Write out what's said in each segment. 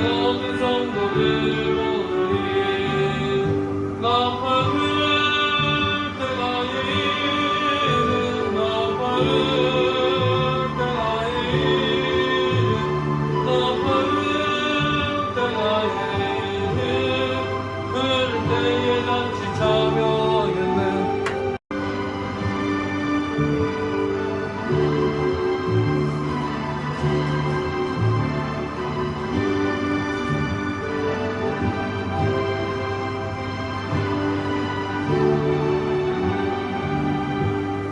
모든 성도들 모두리 나팔을 때가 이르는 나팔을 때가 이르는 나팔을 때가 이르는 그럴 때에 잔치 참여하겠네.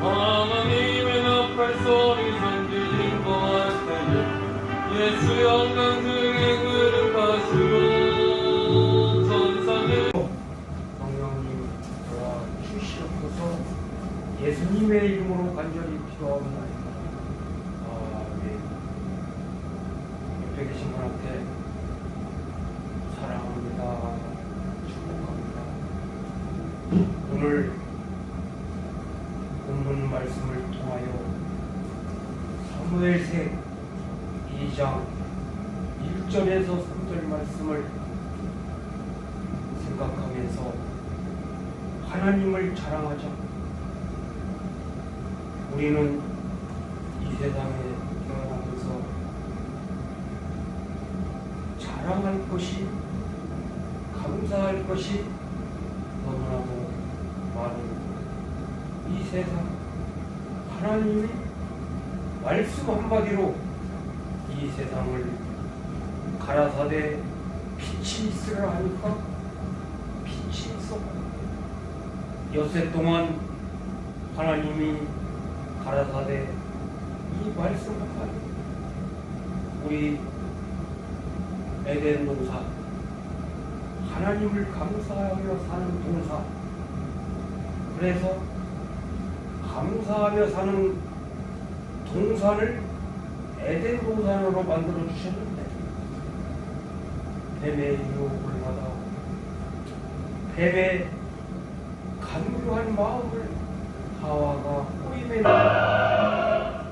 하나님의 나팔 소리 선지진 거할 때에 예수 영광 중에 그릇하시고 천사들 성령님 도와 주시옵소서. 예수님의 이름으로 간절히 기도하옵나이다. 네. 옆에 계신 분한테 사랑합니다, 축복합니다. 오늘 본문 말씀을 통하여 사무엘상 2장 1절에서 3절 말씀을 생각하면서 하나님을 자랑하자. 우리는 이 세상에 태어나면서 자랑할 것이, 감사할 것이 너무나도 많은 이 세상, 하나님이 말씀 한마디로 이 세상을 가라사대 빛이 있으라 하니까 빛이 있었고, 엿새 동안 하나님이 가라사대 이 말씀 한마디, 우리 에덴 동산, 하나님을 감사하며 사는 동산, 그래서 감사하며 사는 동산을 에덴 동산으로 만들어 주셨는데, 뱀의 유혹을 받아 뱀의 간교한 마음을 하와가 꼬임에 넣었다.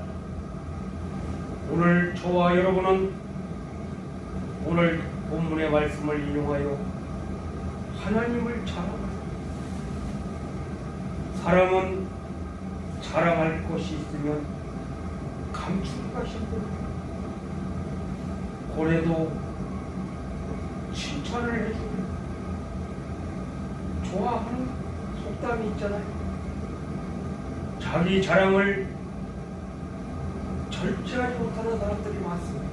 오늘 저와 여러분은 오늘 본문의 말씀을 인용하여 하나님을 자랑하자. 사람은 자랑할 것이 있으면 감추기가 힘들다. 고래도 칭찬을 해주면 좋아하는 속담이 있잖아요. 자기 자랑을 절제하지 못하는 사람들이 많습니다.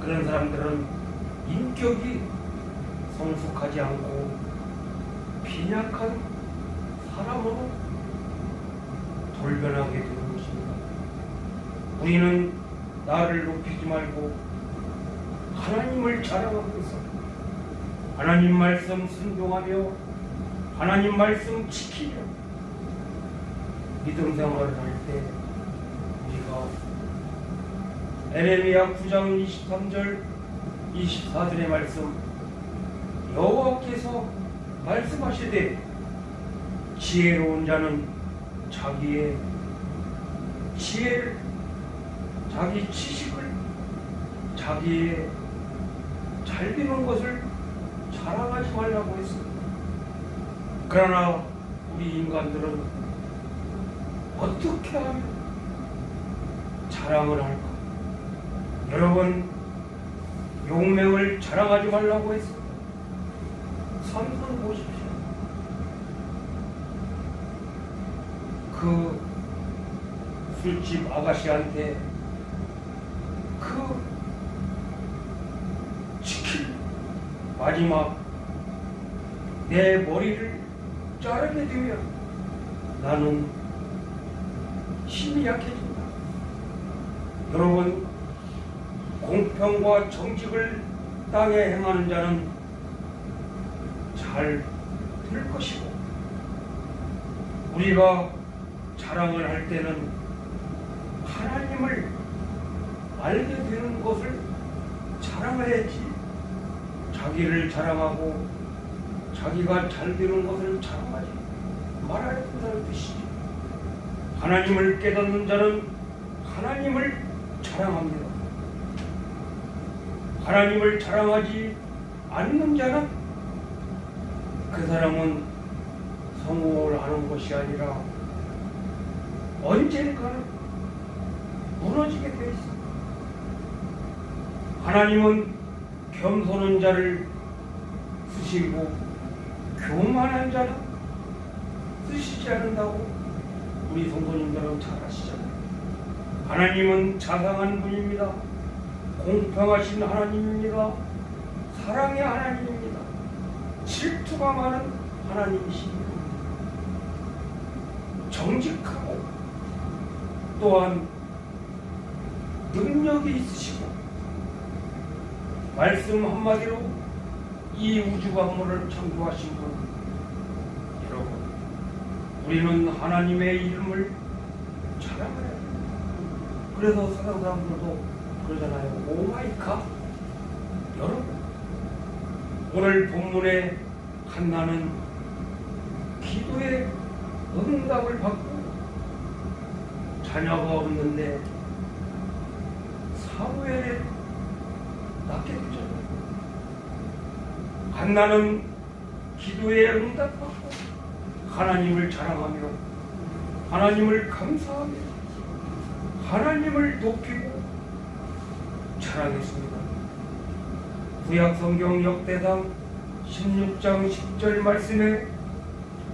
그런 사람들은 인격이 성숙하지 않고 빈약한 사람으로 돌변하게 되는 것입니다. 우리는 나를 높이지 말고 하나님을 자랑하면서 하나님 말씀 순종하며 하나님 말씀 지키며 믿음 생활을 할 때 우리가 에레미야 9장 23절 24절의 말씀, 여호와께서 말씀하시되 지혜로운 자는 자기의 지혜를, 자기 지식을, 자기의 잘 되는 것을 자랑하지 말라고 했습니다. 그러나 우리 인간들은 어떻게 하면 자랑을 할까? 여러분, 용맹을 자랑하지 말라고 했습니다. 삼손 보십시오. 그 술집 아가씨한테 그 지킬 마지막 내 머리를 자르게 되면 나는 힘이 약해진다. 여러분, 공평과 정직을 땅에 행하는 자는 잘 될 것이고, 우리가 자랑을 할 때는 하나님을 알게 되는 것을 자랑해야지, 자기를 자랑하고 자기가 잘 되는 것을 자랑하지 말아야 된다는 뜻이지. 하나님을 깨닫는 자는 하나님을 자랑합니다. 하나님을 자랑하지 않는 자는 그 사람은 성공을 하는 것이 아니라 언젠가는 무너지게 되어 있습니다. 하나님은 겸손한 자를 쓰시고 교만한 자는 쓰시지 않는다고 우리 성도님들은 잘 아시잖아요. 하나님은 자상한 분입니다. 공평하신 하나님입니다. 사랑의 하나님입니다. 질투가 많은 하나님이십니다. 정직하고 또한 능력이 있으시고 말씀 한마디로 이 우주 만물을 창조하신 분. 여러분, 우리는 하나님의 이름을 자랑해야 돼요. 그래서 세상 사람들도 그러잖아요. 오마이갓. 여러분, 오늘 본문에 한나는 기도의 응답을 받고 자녀가 없는데 사무엘에 낳게 되잖아요. 한나는 기도의 응답받고 하나님을 자랑하며 하나님을 감사하며 하나님을 높이고 자랑했습니다. 구약성경 역대상 16장 10절 말씀에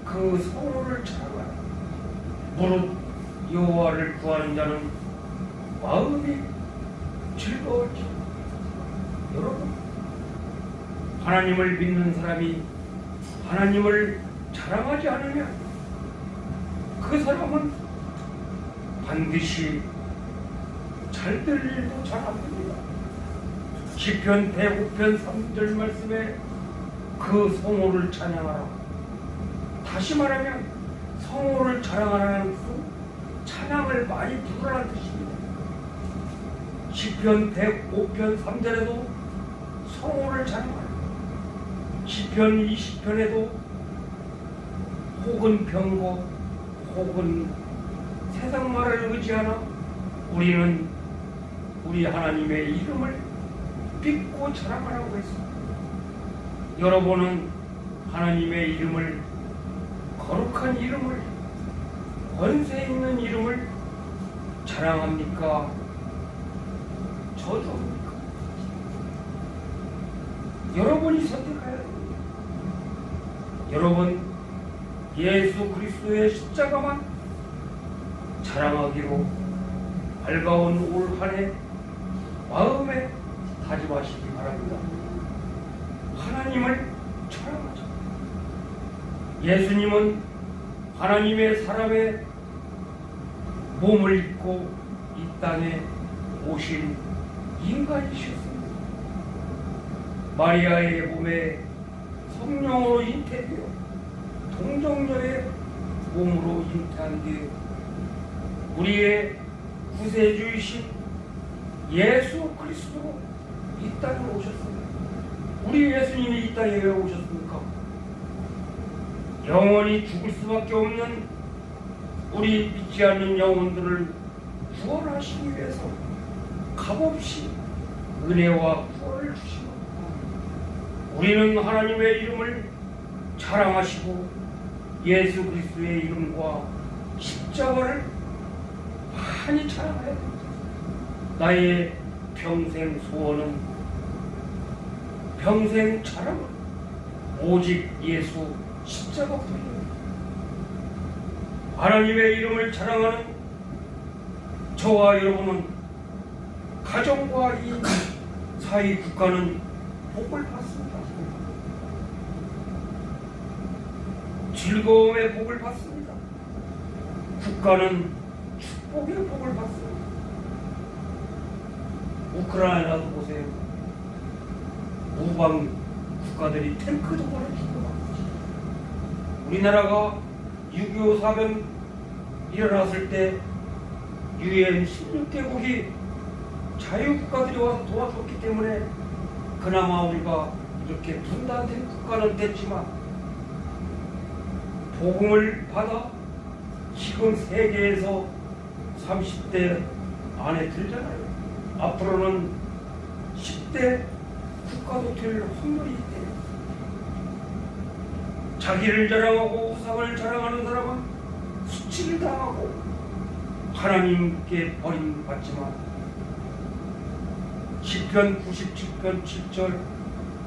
그 성호를 자랑하라. 무릇 여호와를 구하는 자는 마음이 즐거울지. 여러분, 하나님을 믿는 사람이 하나님을 자랑하지 않으면 그 사람은 반드시 잘 될 일도 잘 안 됩니다. 시편 105편 3절 말씀에 그 성호를 찬양하라. 다시 말하면 성호를 자랑하라는 것은 찬양을 많이 부르라는 뜻입니다. 시편 105편 3절에도 성호를 자랑하라. 시편 20편에도 혹은 병거 혹은 세상 말을 의지하나 우리는 우리 하나님의 이름을 믿고 자랑하라고 했습니다. 여러분은 하나님의 이름을, 거룩한 이름을, 권세 있는 이름을 자랑합니까? 저주합니까? 여러분이 선택해야 됩니다. 여러분, 예수 그리스도의 십자가만 자랑하기로 밝아온 올 한 해 마음에 다짐하시기 바랍니다. 하나님을 자랑하자. 예수님은 하나님의 사람의 몸을 입고 이 땅에 오신 인간이셨습니다. 마리아의 몸에 성령으로 잉태되어 동정녀의 몸으로 잉태한 뒤에 우리의 구세주이신 예수 그리스도로 이 땅에 오셨습니다. 우리 예수님이 이 땅에 왜 오셨습니까? 영원히 죽을 수밖에 없는 우리 믿지 않는 영혼들을 구원하시기 위해서 값없이 은혜와 구원을 주시고 우리는 하나님의 이름을 자랑하시고 예수 그리스도의 이름과 십자가를 많이 자랑해야 됩니다. 나의 평생 소원은, 평생 자랑은 오직 예수 십자가뿐입니다. 하나님의 이름을 자랑하는 저와 여러분은 가정과 이 사회 국가는 복을 받습니다. 즐거움의 복을 받습니다. 국가는 축복의 복을 받습니다. 우크라이나도 보세요. 우방 국가들이 탱크도 보내주고 우리나라가 6.25 사변 일어났을 때 UN 16개국이 자유국가들이 와서 도와줬기 때문에 그나마 우리가 이렇게 분단된 국가는 됐지만 복음을 받아 지금 세계에서 30대 안에 들잖아요. 앞으로는 10대 국가도 될 확률이 있대요. 자기를 자랑하고 우상을 자랑하는 사람은 수치를 당하고 하나님께 버림받지만 시편 97편 7절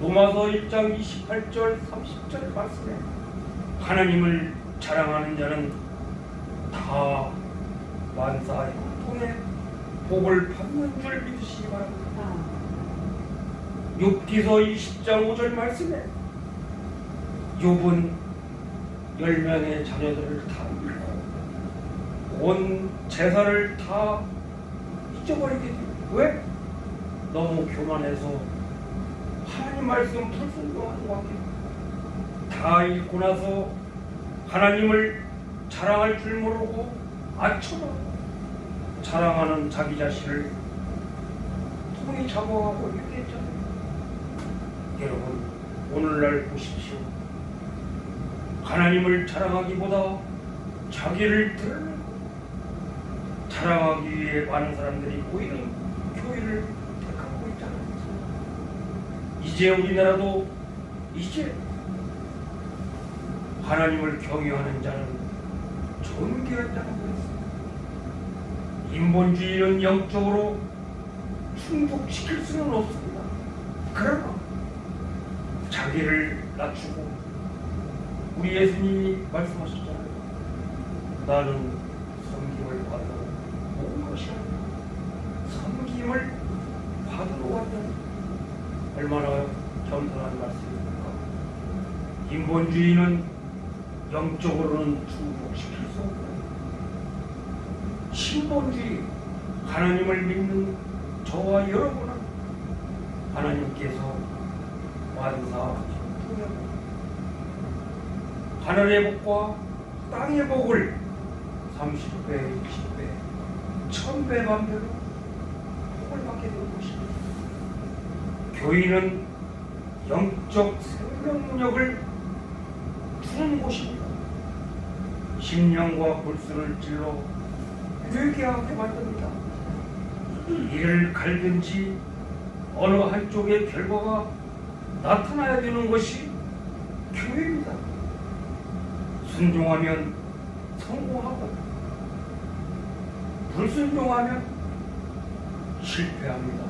로마서 1장 28절 30절 말씀에 하나님을 자랑하는 자는 다 만사의 통해 복을 받는 줄 믿으시기 바랍니다. 욥기서 20장 5절 말씀에 욥은 10명의 자녀들을 다 잃고 온 재산을 다 잊어버리게 돼요. 왜? 너무 교만해서 하나님 말씀 불순종한 것 같아요. 다 잃고 나서 하나님을 자랑할 줄 모르고 아첨하고 자랑하는 자기 자신을 통이 잡아가고 이렇게 했잖아요. 여러분 오늘날 보십시오. 하나님을 자랑하기보다 자기를 드러내고 자랑하기 위해 많은 사람들이 보이는 교회를 택하고 있잖아요. 이제 우리나라도 이제 하나님을 경외하는 자는 존귀한 자라고 했습니다. 인본주의는 영적으로 충족시킬 수는 없습니다. 그러나 자기를 낮추고 우리 예수님이 말씀하셨잖아요. 나는 섬김을 받으러 온 것이 아니라 섬김을 받으러 왔다니 얼마나 겸손한 말씀입니까? 인본주의는 영적으로는 충족시킬 수 없고 신본주의 하나님을 믿는 저와 여러분은 하나님께서 완사하시고 하늘의 복과 땅의 복을 30배, 60배, 1000배 만배로 복을 받게 된 것입니다. 교회는 영적 생명력을 주는 곳입니다. 심령과 골수를 찔러 회개하게 만듭니다. 이를 갈든지 어느 한쪽의 결과가 나타나야 되는 것이 교회입니다. 순종하면 성공하고 불순종하면 실패합니다.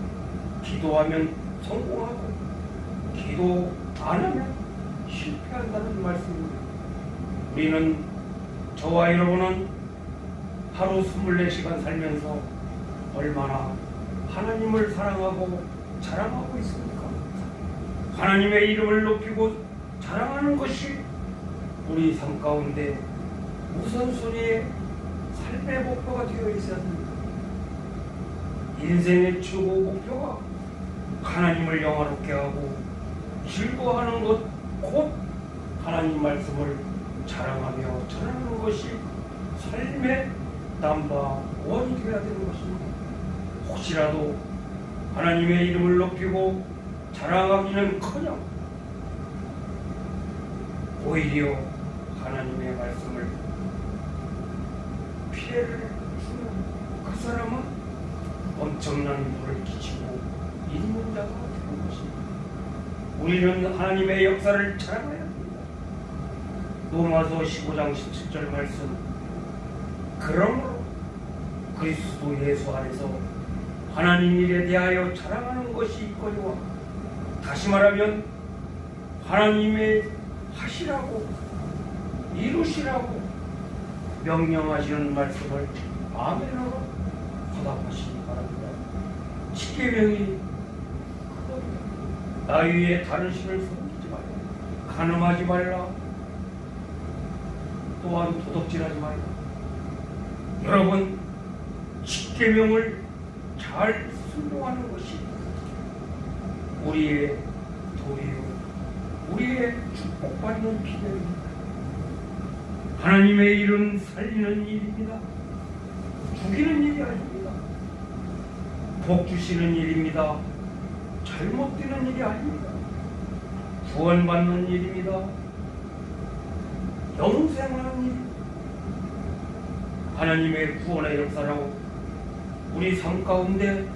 기도하면 성공하고 기도 안 하면 실패한다는 말씀입니다. 우리는 저와 여러분은 하루 24시간 살면서 얼마나 하나님을 사랑하고 자랑하고 있습니까? 하나님의 이름을 높이고 자랑하는 것이 우리 삶 가운데 우선순위의 삶의 목표가 되어 있어야 합니다. 인생의 최고 목표가 하나님을 영화롭게 하고 즐거워하는 것 곧 하나님 말씀을 자랑하며 전하는 것이 삶의 넘버원이 되어야 되는 것입니다. 혹시라도 하나님의 이름을 높이고 자랑하기는커녕 오히려 하나님의 말씀을 피해를 주는 그 사람은 엄청난 물을 끼치고 있는 자가 되는 것입니다. 우리는 하나님의 역사를 자랑해야 합니다. 로마서 15장 17절 말씀 그러므로 그리스도 예수 안에서 하나님 일에 대하여 자랑하는 것이 있거니와 다시 말하면 하나님의 하시라고 이루시라고 명령하시는 말씀을 아멘으로 화답하시기 바랍니다. 십계명이 나 위에 다른 신을 섬기지 말라, 간음하지 말라, 또한 도둑질하지 말라. 여러분 십계명을 잘 순종하는 것이 우리의 도리요 우리의 축복받는 비결입니다. 하나님의 일은 살리는 일입니다. 죽이는 일이 아닙니다. 복 주시는 일입니다. 잘못되는 일이 아닙니다. 구원받는 일입니다. 영생하는 일입니다. 하나님의 구원의 역사로 우리 삶 가운데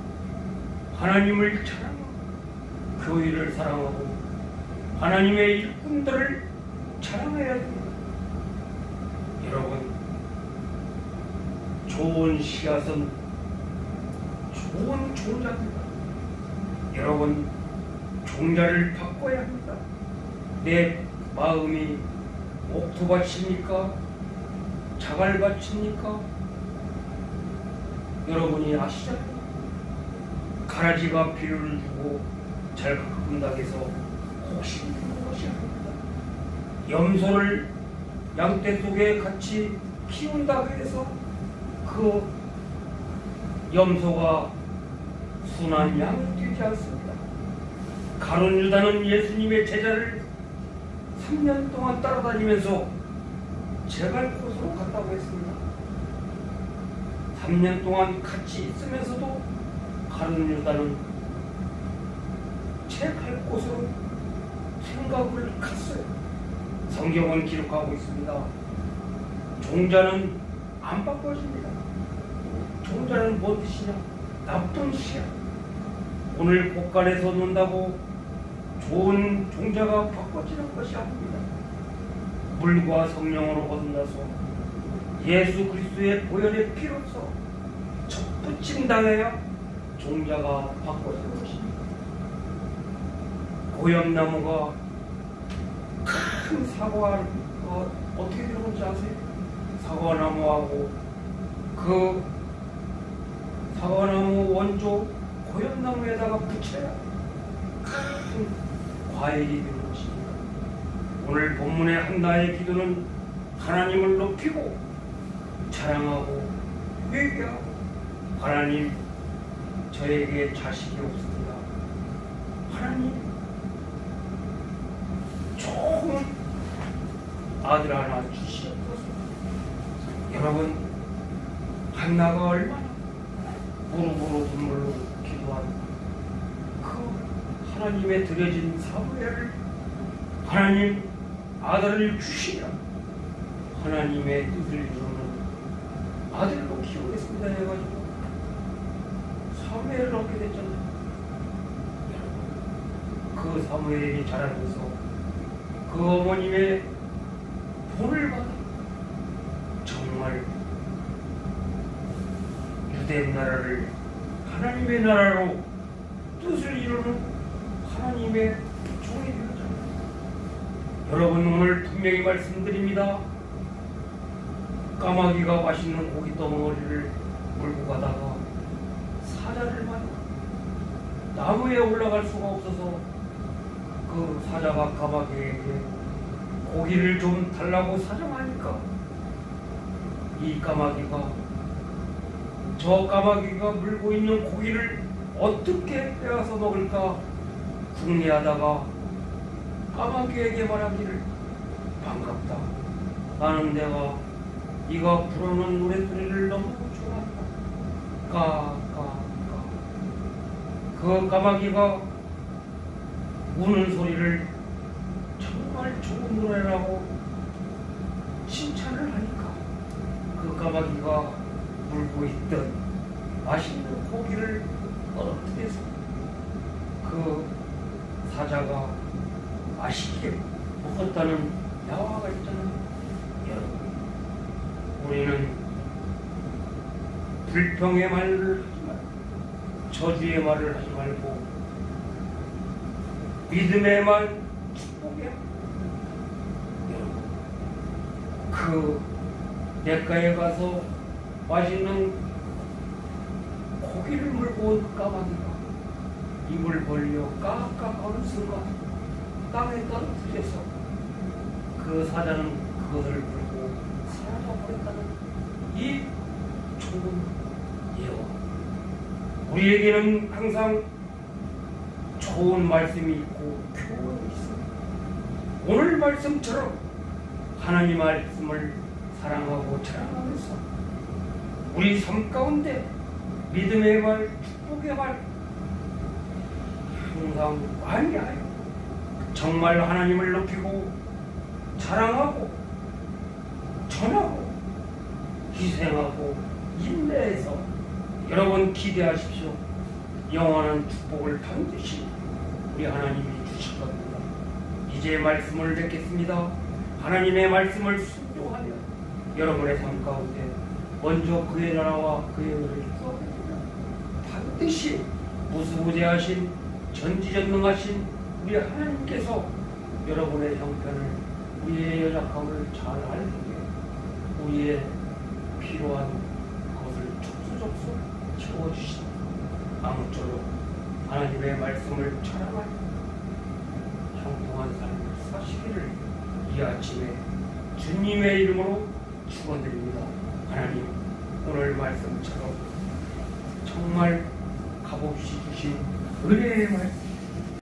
하나님을 자랑하고 교회를 사랑하고 하나님의 일꾼들을 자랑해야 됩니다. 여러분, 좋은 씨앗은 좋은 종자입니다. 여러분, 종자를 바꿔야 합니다. 내 마음이 옥토밭입니까? 자갈밭입니까? 여러분이 아시잖아요. 가라지가 비료를 주고 잘 가꾼다고 해서 혹시 있는 것이 아닙니다. 염소를 양떼 속에 같이 키운다고 해서 그 염소가 순한 양이 되지 않습니다. 가룟 유다는 예수님의 제자를 3년 동안 따라다니면서 제갈 곳으로 갔다고 했습니다. 3년 동안 같이 있으면서도 가룟 유다는 제갈 곳으로 생각을 갔어요. 성경은 기록하고 있습니다. 종자는 안 바꿔집니다. 종자는 뭔 뜻이냐? 나쁜 씨야. 오늘 곳간에서 논다고 좋은 종자가 바꿔지는 것이 아닙니다. 물과 성령으로 거듭나서 예수 그리스도의 보혈의 피로서 접붙임 당해야 종자가 바꿔지는 것입니다. 고염나무가 큰 사과, 어떻게 들어본지 아세요? 사과나무하고 그 사과나무 원조 고염나무에다가 붙여야 큰 과일이 되는 것입니다. 오늘 본문의 한나의 기도는 하나님을 높이고 자랑하고 회개하고, 하나님, 저에게 자식이 없습니다. 하나님, 좋은 아들 하나 주시옵소서. 여러분, 한나가 얼마나 무릎으로 눈물로 기도한 그 하나님의 드려진 사무엘을 하나님 아들을 주시라, 하나님의 뜻을 이루는 아들로 키우겠습니다 해가지고 사무엘을 얻게 됐잖아요. 그 사무엘이 자라면서 그 어머님의 본을 받아 정말 유대 나라를 하나님의 나라로 뜻을 이루는 하나님의 종이 되었잖아요. 여러분, 오늘 분명히 말씀드립니다. 까마귀가 맛있는 고기 덩어리를 몰고 가다가 사자를 만나 나무에 올라갈 수가 없어서 그 사자가 까마귀에게 고기를 좀 달라고 사정하니까 이 까마귀가 저 까마귀가 물고 있는 고기를 어떻게 빼앗아 먹을까 궁리하다가 까마귀에게 말하기를, 반갑다. 나는 내가 네가 부르는 노랫소리를 너무 좋아한다. 까까까. 그 까마귀가 우는 소리를 정말 좋은 노래라고 칭찬을 하니까 그 까마귀가 물고 있던 맛있는 고기를 떨어뜨려서 그 사자가 맛있게 먹었다는 야화가 있잖아요. 여러분, 우리는 불평의 말을 하지 말고 저주의 말을 하지 말고 믿음의 말, 축복의 말. 여러분, 그 냇가에 가서 맛있는 고기를 물고 온 까마귀가 입을 벌려 까까 거는 순간 땅에 떨어뜨려서 그 사자는 그것을 물고 사라져버렸다는 이 좋은 예화. 우리에게는 항상 좋은 말씀이 있고 교훈이 있습니다. 오늘 말씀처럼 하나님 말씀을 사랑하고 자랑하면서 우리 삶 가운데 믿음의 말, 축복의 말 항상 많이 하여 정말 하나님을 높이고 자랑하고 전하고 희생하고 인내해서 여러분 기대하십시오. 영원한 축복을 반드시 우리 하나님이 주실 겁니다. 이제 말씀을 뵙겠습니다. 하나님의 말씀을 순종하며 여러분의 삶 가운데 먼저 그의 나라와 그의 의를 구하옵니다. 반드시 무수부재하신 전지전능하신 우리 하나님께서 여러분의 형편을, 우리의 연약함을 잘 알기에 우리의 필요한 것을 족수족수 채워주신 아무쪼록 하나님의 말씀을 자랑하여 형통한 삶을 사시기를 이 아침에 주님의 이름으로 축원드립니다. 하나님, 오늘 말씀처럼 정말 값없이 주신 은혜의 말씀